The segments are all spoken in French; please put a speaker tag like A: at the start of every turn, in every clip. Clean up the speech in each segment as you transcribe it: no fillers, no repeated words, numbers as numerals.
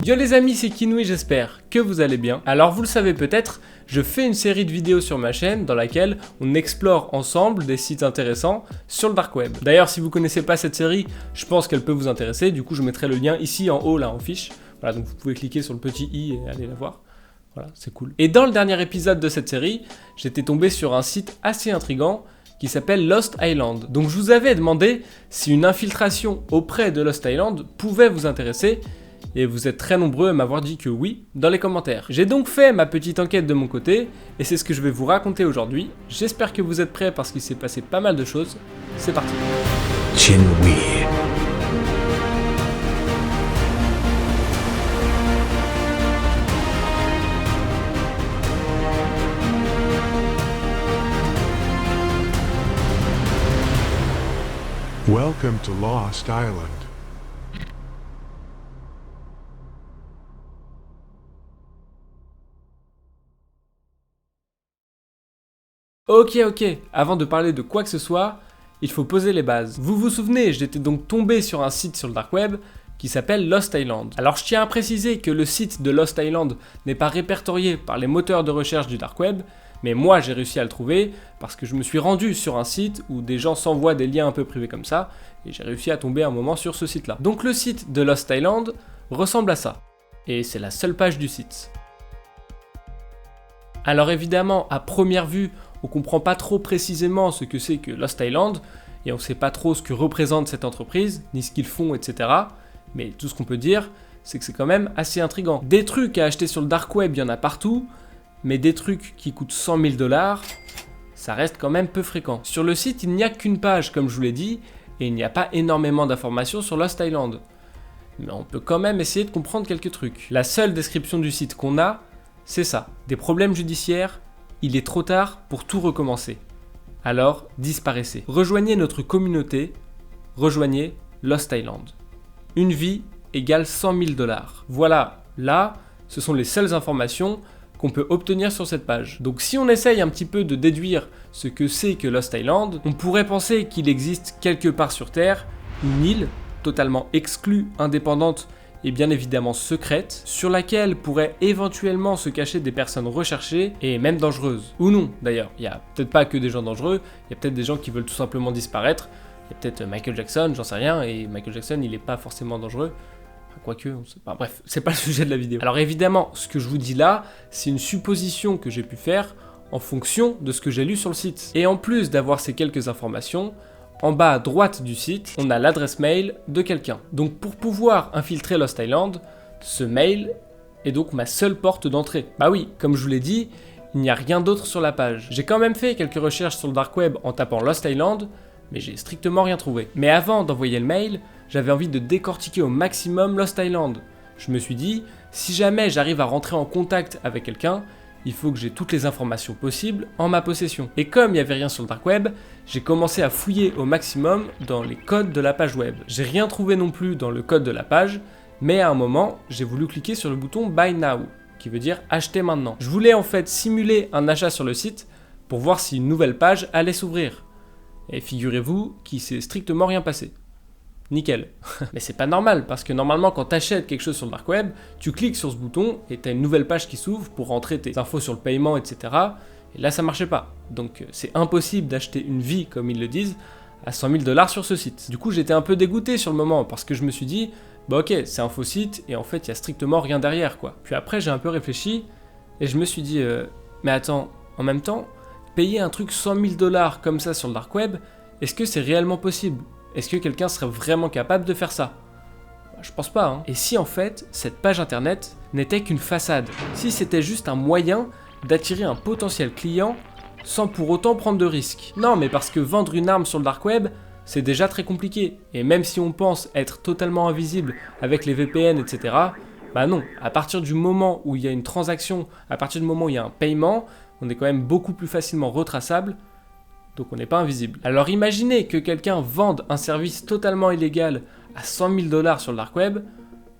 A: Yo les amis, c'est Kinoui, j'espère que vous allez bien. Alors vous le savez peut-être, je fais une série de vidéos sur ma chaîne dans laquelle on explore ensemble des sites intéressants sur le dark web. D'ailleurs, si vous connaissez pas cette série, je pense qu'elle peut vous intéresser, du coup je mettrai le lien ici en haut là en fiche. Voilà, donc vous pouvez cliquer sur le petit i et aller la voir. Voilà, c'est cool. Et dans le dernier épisode de cette série, j'étais tombé sur un site assez intriguant qui s'appelle Lost Island. Donc je vous avais demandé si une infiltration auprès de Lost Island pouvait vous intéresser, et vous êtes très nombreux à m'avoir dit que oui dans les commentaires. J'ai donc fait ma petite enquête de mon côté, et c'est ce que je vais vous raconter aujourd'hui. J'espère que vous êtes prêts parce qu'il s'est passé pas mal de choses. C'est parti.
B: Kinoui.
C: Welcome to Lost Island.
A: Ok, avant de parler de quoi que ce soit, il faut poser les bases. Vous vous souvenez, j'étais donc tombé sur un site sur le dark web qui s'appelle Lost Island. Alors je tiens à préciser que le site de Lost Island n'est pas répertorié par les moteurs de recherche du dark web, mais moi j'ai réussi à le trouver parce que je me suis rendu sur un site où des gens s'envoient des liens un peu privés comme ça, et j'ai réussi à tomber un moment sur ce site-là. Donc le site de Lost Island ressemble à ça, et c'est la seule page du site. Alors évidemment, à première vue, on comprend pas trop précisément ce que c'est que Lost Island, et on sait pas trop ce que représente cette entreprise, ni ce qu'ils font, etc. Mais tout ce qu'on peut dire, c'est que c'est quand même assez intriguant. Des trucs à acheter sur le dark web, il y en a partout, mais des trucs qui coûtent 100 000 $, ça reste quand même peu fréquent. Sur le site, il n'y a qu'une page, comme je vous l'ai dit, et il n'y a pas énormément d'informations sur Lost Island. Mais on peut quand même essayer de comprendre quelques trucs. La seule description du site qu'on a, c'est ça. Des problèmes judiciaires, il est trop tard pour tout recommencer. Alors, disparaissez. Rejoignez notre communauté, rejoignez Lost Island. Une vie égale 100 000 $. Voilà, là, ce sont les seules informations qu'on peut obtenir sur cette page. Donc si on essaye un petit peu de déduire ce que c'est que Lost Island, on pourrait penser qu'il existe quelque part sur Terre une île totalement exclue, indépendante et bien évidemment secrète, sur laquelle pourraient éventuellement se cacher des personnes recherchées et même dangereuses. Ou non d'ailleurs, il n'y a peut-être pas que des gens dangereux, il y a peut-être des gens qui veulent tout simplement disparaître, il y a peut-être Michael Jackson, j'en sais rien, et Michael Jackson il n'est pas forcément dangereux. Quoique, on sait pas. Bref, c'est pas le sujet de la vidéo. Alors évidemment, ce que je vous dis là, c'est une supposition que j'ai pu faire en fonction de ce que j'ai lu sur le site. Et en plus d'avoir ces quelques informations, en bas à droite du site, on a l'adresse mail de quelqu'un. Donc pour pouvoir infiltrer Lost Island, ce mail est donc ma seule porte d'entrée. Bah oui, comme je vous l'ai dit, il n'y a rien d'autre sur la page. J'ai quand même fait quelques recherches sur le dark web en tapant Lost Island, mais j'ai strictement rien trouvé. Mais avant d'envoyer le mail, j'avais envie de décortiquer au maximum Lost Island. Je me suis dit, si jamais j'arrive à rentrer en contact avec quelqu'un, il faut que j'ai toutes les informations possibles en ma possession. Et comme il n'y avait rien sur le dark web, j'ai commencé à fouiller au maximum dans les codes de la page web. J'ai rien trouvé non plus dans le code de la page, mais à un moment, j'ai voulu cliquer sur le bouton Buy Now, qui veut dire acheter maintenant. Je voulais en fait simuler un achat sur le site pour voir si une nouvelle page allait s'ouvrir. Et figurez-vous qu'il s'est strictement rien passé. Nickel. Mais c'est pas normal, parce que normalement quand t'achètes quelque chose sur le dark web, tu cliques sur ce bouton et t'as une nouvelle page qui s'ouvre pour rentrer tes infos sur le paiement, etc. Et là ça marchait pas. Donc c'est impossible d'acheter une vie, comme ils le disent, à 100 000 $ sur ce site. Du coup j'étais un peu dégoûté sur le moment, parce que je me suis dit, bah ok, c'est un faux site, et en fait il y a strictement rien derrière quoi. Puis après j'ai un peu réfléchi, et je me suis dit, mais attends, en même temps, payer un truc 100 000 $ comme ça sur le dark web, est-ce que c'est réellement possible ? Est-ce que quelqu'un serait vraiment capable de faire ça ? Je pense pas, hein. Et si en fait, cette page internet n'était qu'une façade ? Si c'était juste un moyen d'attirer un potentiel client sans pour autant prendre de risques ? Non, mais parce que vendre une arme sur le dark web, c'est déjà très compliqué. Et même si on pense être totalement invisible avec les VPN, etc., bah non, à partir du moment où il y a une transaction, à partir du moment où il y a un paiement, on est quand même beaucoup plus facilement retraçable, donc on n'est pas invisible. Alors imaginez que quelqu'un vende un service totalement illégal à 100 000 $ sur le dark web,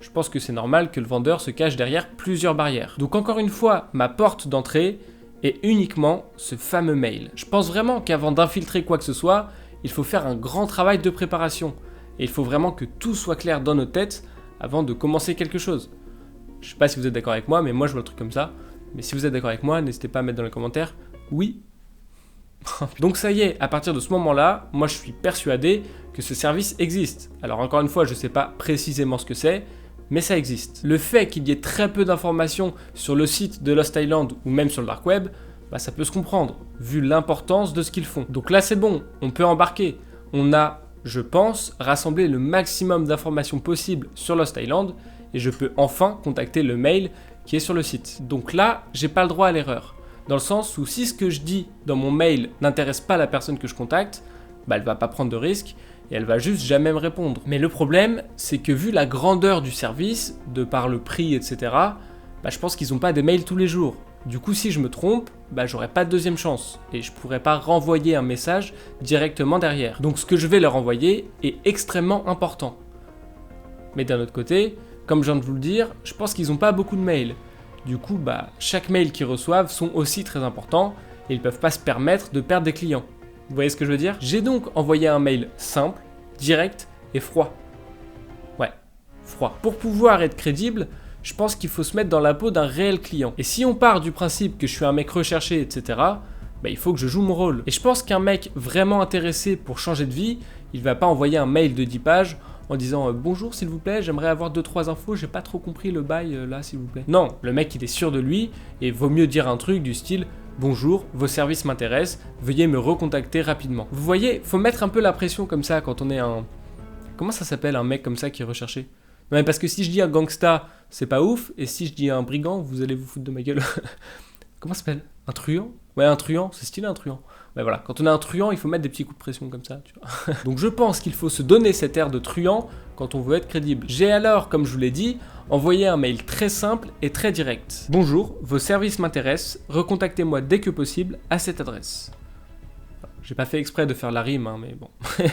A: je pense que c'est normal que le vendeur se cache derrière plusieurs barrières. Donc encore une fois, ma porte d'entrée est uniquement ce fameux mail. Je pense vraiment qu'avant d'infiltrer quoi que ce soit, il faut faire un grand travail de préparation. Et il faut vraiment que tout soit clair dans nos têtes avant de commencer quelque chose. Je sais pas si vous êtes d'accord avec moi, mais moi je vois le truc comme ça. Mais si vous êtes d'accord avec moi, n'hésitez pas à mettre dans les commentaires oui. Donc ça y est, à partir de ce moment-là, moi je suis persuadé que ce service existe. Alors encore une fois, je sais pas précisément ce que c'est, mais ça existe. Le fait qu'il y ait très peu d'informations sur le site de Lost Island ou même sur le dark web, bah ça peut se comprendre, vu l'importance de ce qu'ils font. Donc là c'est bon, on peut embarquer. On a, je pense, rassemblé le maximum d'informations possibles sur Lost Island et je peux enfin contacter le mail qui est sur le site. Donc là, j'ai pas le droit à l'erreur. Dans le sens où si ce que je dis dans mon mail n'intéresse pas la personne que je contacte, bah elle va pas prendre de risque et elle va juste jamais me répondre. Mais le problème, c'est que vu la grandeur du service, de par le prix, etc., bah je pense qu'ils ont pas des mails tous les jours. Du coup, si je me trompe, bah j'aurai pas de deuxième chance et je pourrai pas renvoyer un message directement derrière. Donc ce que je vais leur envoyer est extrêmement important. Mais d'un autre côté, comme je viens de vous le dire, je pense qu'ils ont pas beaucoup de mails. Du coup, bah, chaque mail qu'ils reçoivent sont aussi très importants et ils peuvent pas se permettre de perdre des clients. Vous voyez ce que je veux dire? J'ai donc envoyé un mail simple, direct et froid. Ouais, froid. Pour pouvoir être crédible, je pense qu'il faut se mettre dans la peau d'un réel client. Et si on part du principe que je suis un mec recherché, etc., bah, il faut que je joue mon rôle. Et je pense qu'un mec vraiment intéressé pour changer de vie, il va pas envoyer un mail de 10 pages en disant bonjour s'il vous plaît, j'aimerais avoir 2-3 infos, j'ai pas trop compris le bail là s'il vous plaît. Non, le mec il est sûr de lui et vaut mieux dire un truc du style bonjour, vos services m'intéressent, veuillez me recontacter rapidement. Vous voyez, faut mettre un peu la pression comme ça quand on est un... Comment ça s'appelle un mec comme ça qui est recherché? Non mais parce que si je dis un gangsta, c'est pas ouf, et si je dis un brigand, vous allez vous foutre de ma gueule. Comment ça s'appelle? Un truand? Ouais, un truand, c'est stylé un truand. Ouais, voilà, quand on a un truand, il faut mettre des petits coups de pression comme ça, tu vois. Donc je pense qu'il faut se donner cet air de truand quand on veut être crédible. J'ai alors, comme je vous l'ai dit, envoyé un mail très simple et très direct. Bonjour, vos services m'intéressent, recontactez-moi dès que possible à cette adresse. J'ai pas fait exprès de faire la rime, hein, mais bon.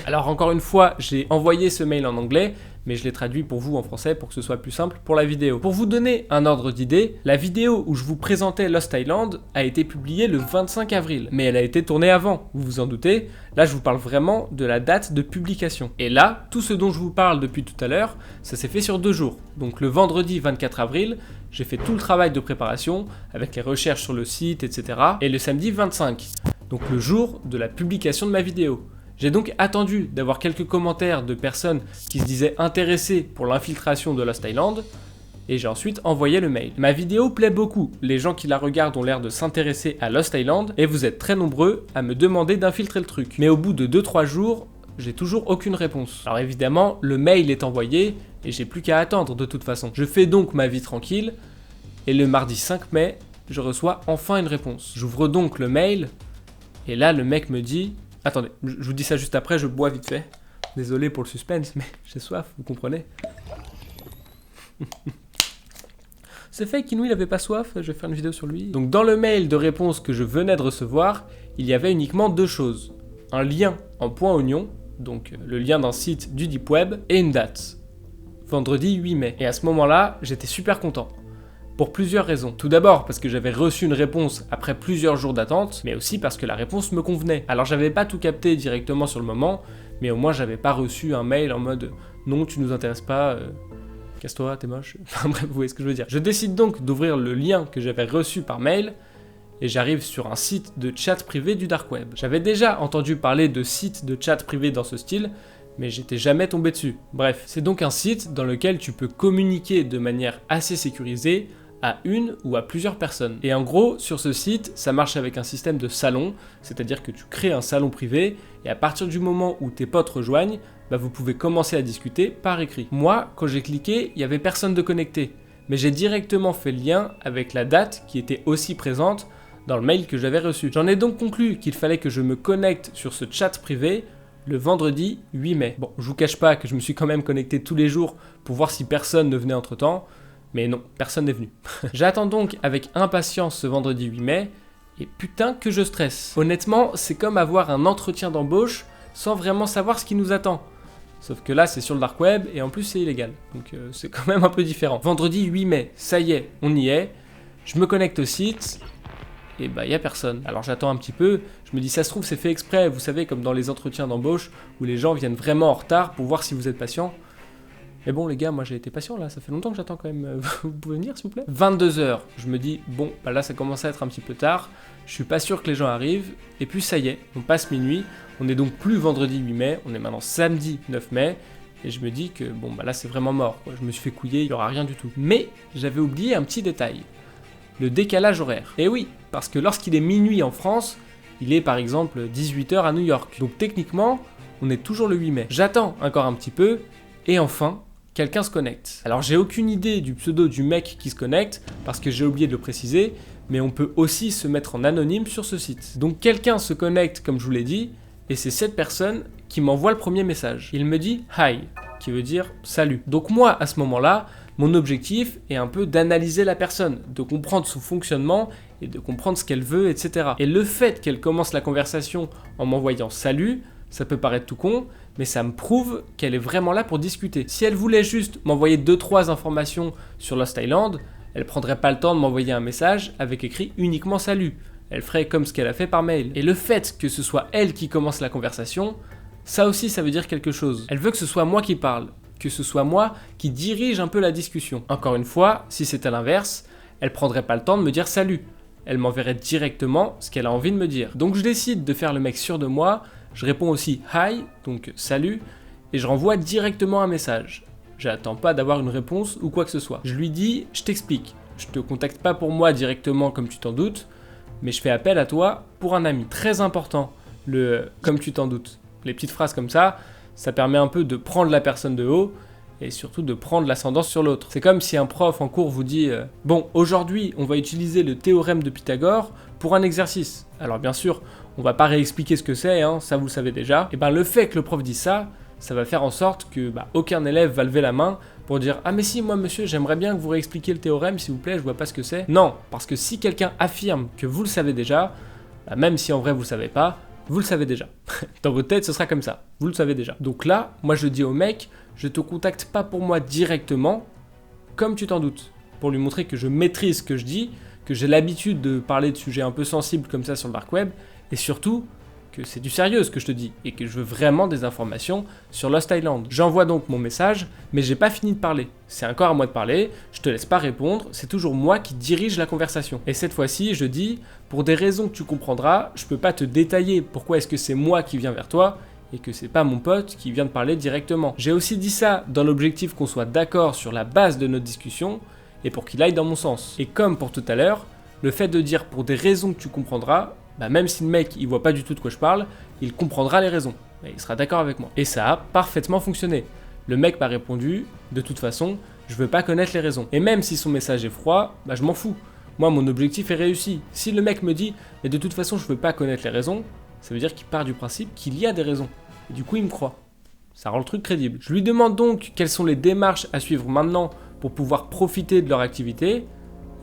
A: Alors encore une fois, j'ai envoyé ce mail en anglais, mais je l'ai traduit pour vous en français pour que ce soit plus simple pour la vidéo. Pour vous donner un ordre d'idée, la vidéo où je vous présentais Lost Island a été publiée le 25 avril, mais elle a été tournée avant, vous vous en doutez. Là, je vous parle vraiment de la date de publication. Et là, tout ce dont je vous parle depuis tout à l'heure, ça s'est fait sur 2 jours. Donc le vendredi 24 avril, j'ai fait tout le travail de préparation, avec les recherches sur le site, etc. Et le samedi 25. Donc le jour de la publication de ma vidéo. J'ai donc attendu d'avoir quelques commentaires de personnes qui se disaient intéressées pour l'infiltration de Lost Island, et j'ai ensuite envoyé le mail. Ma vidéo plaît beaucoup, les gens qui la regardent ont l'air de s'intéresser à Lost Island, et vous êtes très nombreux à me demander d'infiltrer le truc. Mais au bout de 2-3 jours, j'ai toujours aucune réponse. Alors évidemment, le mail est envoyé, et j'ai plus qu'à attendre de toute façon. Je fais donc ma vie tranquille, et le mardi 5 mai, je reçois enfin une réponse. J'ouvre donc le mail, et là, le mec me dit... Attendez, je vous dis ça juste après, je bois vite fait. Désolé pour le suspense, mais j'ai soif, vous comprenez. C'est fait qu'Inouï il avait pas soif, je vais faire une vidéo sur lui. Donc dans le mail de réponse que je venais de recevoir, il y avait uniquement 2 choses. Un lien en point oignon, donc le lien d'un site du Deep Web, et une date. Vendredi 8 mai. Et à ce moment-là, j'étais super content. Pour plusieurs raisons. Tout d'abord parce que j'avais reçu une réponse après plusieurs jours d'attente, mais aussi parce que la réponse me convenait. Alors j'avais pas tout capté directement sur le moment, mais au moins j'avais pas reçu un mail en mode non tu nous intéresses pas, casse-toi, t'es moche. Enfin bref, vous voyez ce que je veux dire. Je décide donc d'ouvrir le lien que j'avais reçu par mail, et j'arrive sur un site de chat privé du dark web. J'avais déjà entendu parler de sites de chat privé dans ce style, mais j'étais jamais tombé dessus. Bref, c'est donc un site dans lequel tu peux communiquer de manière assez sécurisée à une ou à plusieurs personnes. Et en gros, sur ce site, ça marche avec un système de salon, c'est-à-dire que tu crées un salon privé, et à partir du moment où tes potes rejoignent, bah vous pouvez commencer à discuter par écrit. Moi, quand j'ai cliqué, il n'y avait personne de connecté, mais j'ai directement fait le lien avec la date qui était aussi présente dans le mail que j'avais reçu. J'en ai donc conclu qu'il fallait que je me connecte sur ce chat privé le vendredi 8 mai. Bon, je vous cache pas que je me suis quand même connecté tous les jours pour voir si personne ne venait entre-temps, mais non, personne n'est venu. J'attends donc avec impatience ce vendredi 8 mai, et putain que je stresse. Honnêtement, c'est comme avoir un entretien d'embauche sans vraiment savoir ce qui nous attend. Sauf que là, c'est sur le dark web, et en plus c'est illégal. Donc c'est quand même un peu différent. Vendredi 8 mai, ça y est, on y est. Je me connecte au site, et bah y a personne. Alors j'attends un petit peu, je me dis ça se trouve c'est fait exprès, vous savez comme dans les entretiens d'embauche, où les gens viennent vraiment en retard pour voir si vous êtes patient. Mais bon les gars, moi j'ai été patient là, ça fait longtemps que j'attends quand même, vous pouvez venir s'il vous plaît. 22h, je me dis, bon, bah là ça commence à être un petit peu tard, je suis pas sûr que les gens arrivent, et puis ça y est, on passe minuit, on est donc plus vendredi 8 mai, on est maintenant samedi 9 mai, et je me dis que bon bah là c'est vraiment mort, quoi. Je me suis fait couiller, il y aura rien du tout. Mais j'avais oublié un petit détail, le décalage horaire. Et oui, parce que lorsqu'il est minuit en France, il est par exemple 18h à New York, donc techniquement, on est toujours le 8 mai. J'attends encore un petit peu, et enfin, quelqu'un se connecte. Alors j'ai aucune idée du pseudo du mec qui se connecte, parce que j'ai oublié de le préciser, mais on peut aussi se mettre en anonyme sur ce site. Donc quelqu'un se connecte, comme je vous l'ai dit, et c'est cette personne qui m'envoie le premier message. Il me dit « Hi », qui veut dire « salut ». Donc moi, à ce moment-là, mon objectif est un peu d'analyser la personne, de comprendre son fonctionnement et de comprendre ce qu'elle veut, etc. Et le fait qu'elle commence la conversation en m'envoyant « salut », ça peut paraître tout con, mais ça me prouve qu'elle est vraiment là pour discuter. Si elle voulait juste m'envoyer 2-3 informations sur Lost Island, elle prendrait pas le temps de m'envoyer un message avec écrit uniquement salut. Elle ferait comme ce qu'elle a fait par mail. Et le fait que ce soit elle qui commence la conversation, ça aussi ça veut dire quelque chose. Elle veut que ce soit moi qui parle, que ce soit moi qui dirige un peu la discussion. Encore une fois, si c'était l'inverse, elle prendrait pas le temps de me dire salut. Elle m'enverrait directement ce qu'elle a envie de me dire. Donc je décide de faire le mec sûr de moi. Je réponds aussi hi, donc salut, et je renvoie directement un message. J'attends pas d'avoir une réponse ou quoi que ce soit. Je lui dis, je t'explique, je te contacte pas pour moi directement comme tu t'en doutes, mais je fais appel à toi pour un ami. Très important, le comme tu t'en doutes. Les petites phrases comme ça permet un peu de prendre la personne de haut et surtout de prendre l'ascendance sur l'autre. C'est comme si un prof en cours vous dit bon, aujourd'hui, on va utiliser le théorème de Pythagore pour un exercice. Alors bien sûr, on va pas réexpliquer ce que c'est, hein, ça vous le savez déjà. Et ben le fait que le prof dise ça, ça va faire en sorte que aucun élève va lever la main pour dire « Ah mais si, moi monsieur, j'aimerais bien que vous réexpliquiez le théorème, s'il vous plaît, je vois pas ce que c'est. » Non, parce que si quelqu'un affirme que vous le savez déjà, même si en vrai vous le savez pas, vous le savez déjà. Dans votre tête, ce sera comme ça, vous le savez déjà. Donc là, moi je dis au mec, je te contacte pas pour moi directement, comme tu t'en doutes, pour lui montrer que je maîtrise ce que je dis, que j'ai l'habitude de parler de sujets un peu sensibles comme ça sur le dark web, et surtout que c'est du sérieux ce que je te dis, et que je veux vraiment des informations sur Lost Island. J'envoie donc mon message, mais j'ai pas fini de parler. C'est encore à moi de parler, je te laisse pas répondre, c'est toujours moi qui dirige la conversation. Et cette fois-ci, je dis, pour des raisons que tu comprendras, je peux pas te détailler pourquoi est-ce que c'est moi qui viens vers toi, et que c'est pas mon pote qui vient de parler directement. J'ai aussi dit ça dans l'objectif qu'on soit d'accord sur la base de notre discussion, et pour qu'il aille dans mon sens. Et comme pour tout à l'heure, le fait de dire pour des raisons que tu comprendras, même si le mec il voit pas du tout de quoi je parle, il comprendra les raisons, et il sera d'accord avec moi. Et ça a parfaitement fonctionné. Le mec m'a répondu, de toute façon, je veux pas connaître les raisons. Et même si son message est froid, je m'en fous. Moi mon objectif est réussi. Si le mec me dit, mais de toute façon je veux pas connaître les raisons, ça veut dire qu'il part du principe qu'il y a des raisons. Et du coup il me croit. Ça rend le truc crédible. Je lui demande donc quelles sont les démarches à suivre maintenant pour pouvoir profiter de leur activité,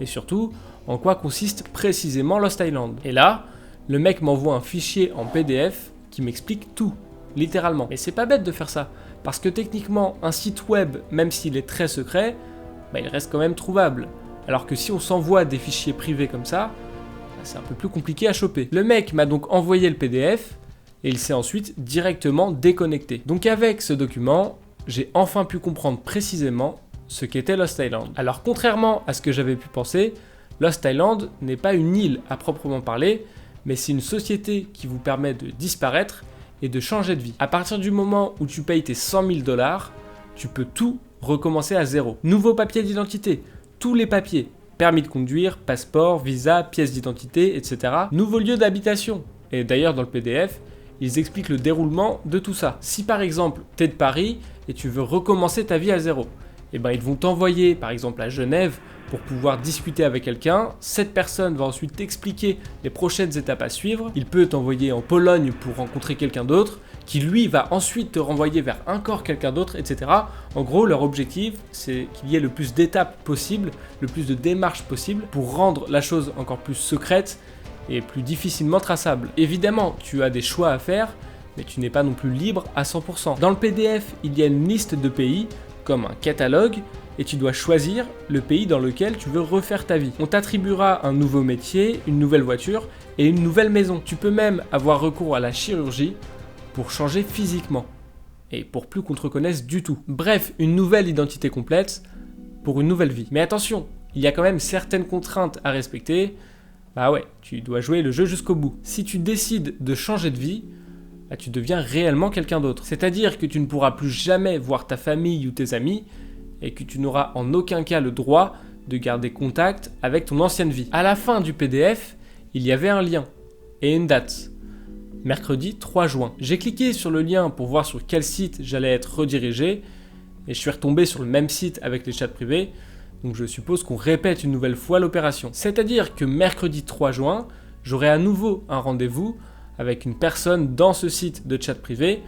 A: et surtout, en quoi consiste précisément Lost Island. Et là, le mec m'envoie un fichier en PDF qui m'explique tout, littéralement. Et c'est pas bête de faire ça, parce que techniquement, un site web, même s'il est très secret, il reste quand même trouvable. Alors que si on s'envoie des fichiers privés comme ça, c'est un peu plus compliqué à choper. Le mec m'a donc envoyé le PDF, et il s'est ensuite directement déconnecté. Donc avec ce document, j'ai enfin pu comprendre précisément ce qu'était Lost Island. Alors contrairement à ce que j'avais pu penser, Lost Island n'est pas une île à proprement parler, mais c'est une société qui vous permet de disparaître et de changer de vie. À partir du moment où tu payes tes 100 000 $, tu peux tout recommencer à zéro. Nouveau papier d'identité, tous les papiers, permis de conduire, passeport, visa, pièce d'identité, etc. Nouveau lieu d'habitation. Et d'ailleurs dans le PDF, ils expliquent le déroulement de tout ça. Si par exemple, tu es de Paris et tu veux recommencer ta vie à zéro, ils vont t'envoyer par exemple à Genève pour pouvoir discuter avec quelqu'un. Cette personne va ensuite t'expliquer les prochaines étapes à suivre. Il peut t'envoyer en Pologne pour rencontrer quelqu'un d'autre, qui lui va ensuite te renvoyer vers encore quelqu'un d'autre, etc. En gros, leur objectif, c'est qu'il y ait le plus d'étapes possible, le plus de démarches possible pour rendre la chose encore plus secrète et plus difficilement traçable. Évidemment, tu as des choix à faire, mais tu n'es pas non plus libre à 100%. Dans le PDF, il y a une liste de pays, comme un catalogue, et tu dois choisir le pays dans lequel tu veux refaire ta vie. On t'attribuera un nouveau métier, une nouvelle voiture et une nouvelle maison. Tu peux même avoir recours à la chirurgie pour changer physiquement. et pour plus qu'on te reconnaisse du tout. Bref, une nouvelle identité complète pour une nouvelle vie. Mais attention, il y a quand même certaines contraintes à respecter. Bah ouais, tu dois jouer le jeu jusqu'au bout. Si tu décides de changer de vie, bah tu deviens réellement quelqu'un d'autre. C'est-à-dire que tu ne pourras plus jamais voir ta famille ou tes amis et que tu n'auras en aucun cas le droit de garder contact avec ton ancienne vie. À la fin du PDF, il y avait un lien et une date. Mercredi 3 juin. J'ai cliqué sur le lien pour voir sur quel site j'allais être redirigé et je suis retombé sur le même site avec les chats privés. Donc je suppose qu'on répète une nouvelle fois l'opération. C'est-à-dire que mercredi 3 juin, j'aurai à nouveau un rendez-vous avec une personne dans ce site de chat privé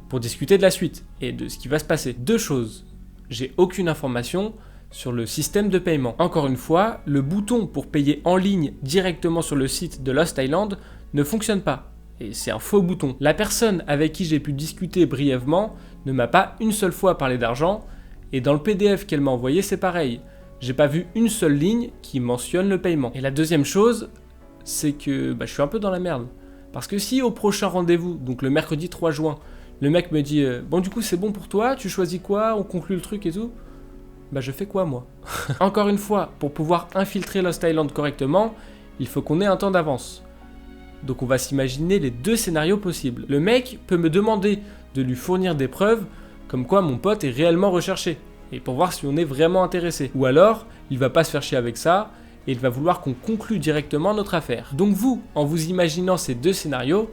A: pour discuter de la suite et de ce qui va se passer. Deux choses. J'ai aucune information sur le système de paiement. Encore une fois, le bouton pour payer en ligne directement sur le site de Lost Island ne fonctionne pas. Et c'est un faux bouton. La personne avec qui j'ai pu discuter brièvement ne m'a pas une seule fois parlé d'argent et dans le PDF qu'elle m'a envoyé, c'est pareil. J'ai pas vu une seule ligne qui mentionne le paiement. Et la deuxième chose, c'est que je suis un peu dans la merde. Parce que si au prochain rendez-vous, donc le mercredi 3 juin, le mec me dit bon du coup c'est bon pour toi, tu choisis quoi, on conclut le truc et tout, je fais quoi moi? Encore une fois, pour pouvoir infiltrer Lost Island correctement, il faut qu'on ait un temps d'avance. Donc on va s'imaginer les deux scénarios possibles. Le mec peut me demander de lui fournir des preuves comme quoi mon pote est réellement recherché. Et pour voir si on est vraiment intéressé. Ou alors, il va pas se faire chier avec ça, et il va vouloir qu'on conclue directement notre affaire. Donc vous, en vous imaginant ces deux scénarios,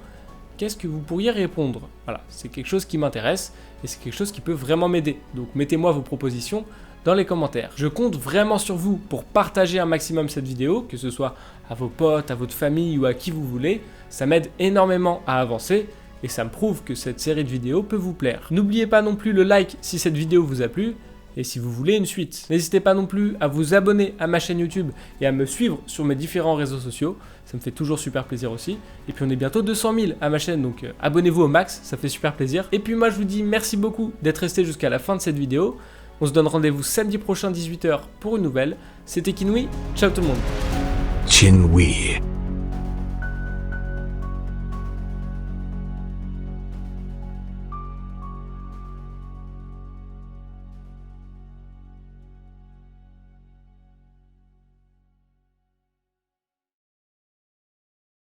A: qu'est-ce que vous pourriez répondre? Voilà, c'est quelque chose qui m'intéresse, et c'est quelque chose qui peut vraiment m'aider. Donc mettez-moi vos propositions dans les commentaires. Je compte vraiment sur vous pour partager un maximum cette vidéo, que ce soit à vos potes, à votre famille ou à qui vous voulez. Ça m'aide énormément à avancer, et ça me prouve que cette série de vidéos peut vous plaire. N'oubliez pas non plus le like si cette vidéo vous a plu, et si vous voulez une suite. N'hésitez pas non plus à vous abonner à ma chaîne YouTube et à me suivre sur mes différents réseaux sociaux, ça me fait toujours super plaisir aussi. Et puis on est bientôt 200 000 à ma chaîne, donc abonnez-vous au max, ça fait super plaisir. Et puis moi je vous dis merci beaucoup d'être resté jusqu'à la fin de cette vidéo. On se donne rendez-vous samedi prochain 18h pour une nouvelle. C'était Kinui, ciao tout le monde.
C: Chinwe.